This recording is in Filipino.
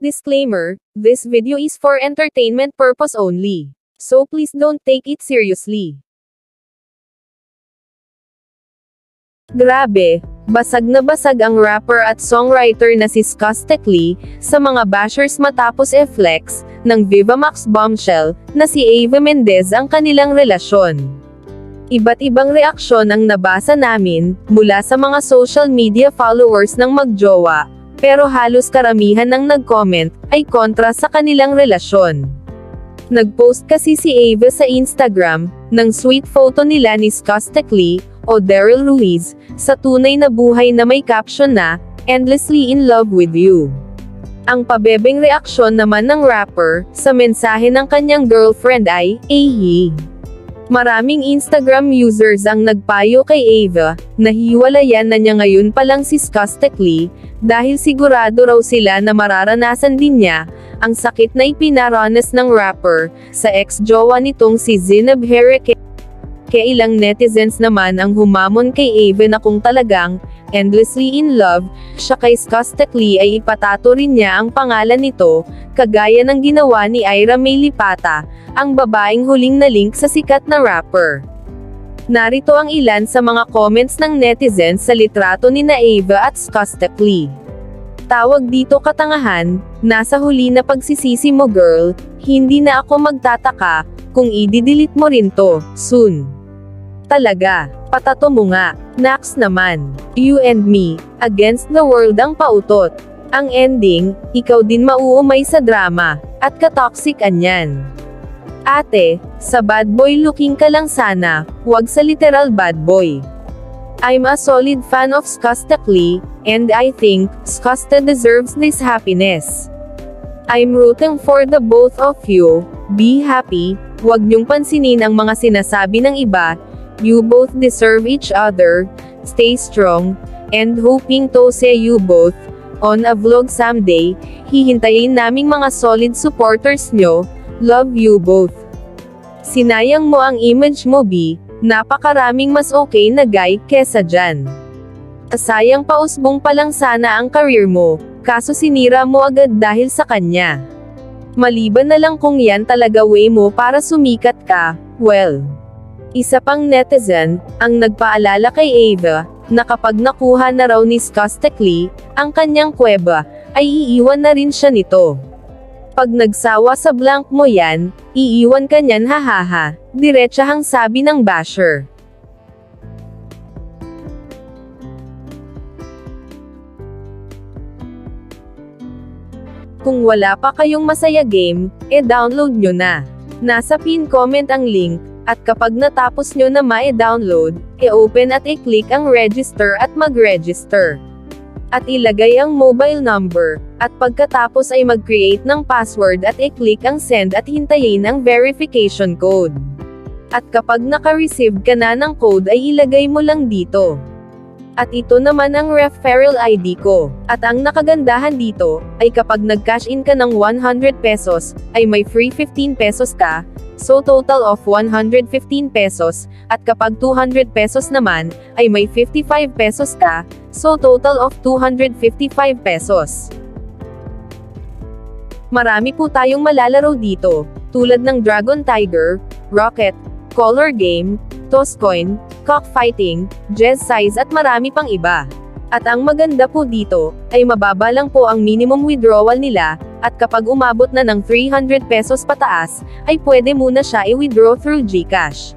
Disclaimer, this video is for entertainment purpose only. So please don't take it seriously. Grabe, basag na basag ang rapper at songwriter na si Skostekli sa mga bashers matapos i-flex ng Viva Max bombshell na si Eva Mendez ang kanilang relasyon. Iba't ibang reaksyon ang nabasa namin mula sa mga social media followers ng magjowa, pero halos karamihan ng nag-comment ay kontra sa kanilang relasyon. Nag-post kasi si Eva sa Instagram ng sweet photo nila ni Skostekli o Daryl Ruiz sa tunay na buhay na may caption na "Endlessly in love with you". Ang pabebeng reaksyon naman ng rapper sa mensahe ng kanyang girlfriend ay "Ehi". Maraming Instagram users ang nagpayo kay Eva na hiwalayan na niya ngayon pa lang si Skostekli dahil sigurado raw sila na mararanasan din niya ang sakit na ipinaranas ng rapper sa ex-jowa nitong si Zineb Herrera. Kaya ilang netizens naman ang humamon kay Eva na kung talagang endlessly in love siya kay Skostekli ay ipatato rin niya ang pangalan nito, kagaya ng ginawa ni Ira May Lipata, ang babaeng huling na-link sa sikat na rapper. Narito ang ilan sa mga comments ng netizens sa litrato ni na Eva at Skostekli. Tawag dito katangahan, nasa huli na pagsisisi mo girl, hindi na ako magtataka kung i-delete mo rin to, soon. Talaga, patato mo nga, Nax naman. You and me, against the world ang pautot. Ang ending, ikaw din mauumay sa drama, at katoxican yan. Ate, sa bad boy looking ka lang sana, wag sa literal bad boy. I'm a solid fan of Skostekli, and I think Skoste deserves this happiness. I'm rooting for the both of you, be happy, wag niyong pansinin ang mga sinasabi ng iba, you both deserve each other, stay strong, and hoping to see you both on a vlog someday, hihintayin naming mga solid supporters nyo, love you both. Sinayang mo ang image mo B, napakaraming mas okay na guy kesa dyan. Sayang pausbong pa lang sana ang career mo, kaso sinira mo agad dahil sa kanya. Maliban na lang kung yan talaga way mo para sumikat ka, well. Isa pang netizen, ang nagpaalala kay Eva, na kapag nakuha na raw ni Skostekli ang kanyang kuweba, ay iiwan na rin siya nito. Pag nagsawa sa blank mo yan, iiwan ka niyan hahaha, diretsahang sabi ng basher. Kung wala pa kayong masaya game, download nyo na. Nasa pin comment ang link, at kapag natapos nyo na ma-download, open at i-click ang register at mag-register. At ilagay ang mobile number, at pagkatapos ay mag-create ng password at i-click ang send at hintayin ang verification code. At kapag naka-receive ka na ng code ay ilagay mo lang dito. At ito naman ang referral ID ko. At ang nakagandahan dito, ay kapag nag-cash in ka ng 100 pesos, ay may free 15 pesos ka, so total of 115 pesos, at kapag 200 pesos naman, ay may 55 pesos ka, so total of 255 pesos. Marami po tayong malalaro dito, tulad ng Dragon Tiger, Rocket, Color Game, Tosscoin, Cockfighting, Jazz Size at marami pang iba. At ang maganda po dito, ay mababa lang po ang minimum withdrawal nila, at kapag umabot na ng 300 pesos pataas, ay pwede muna siya i-withdraw through GCash.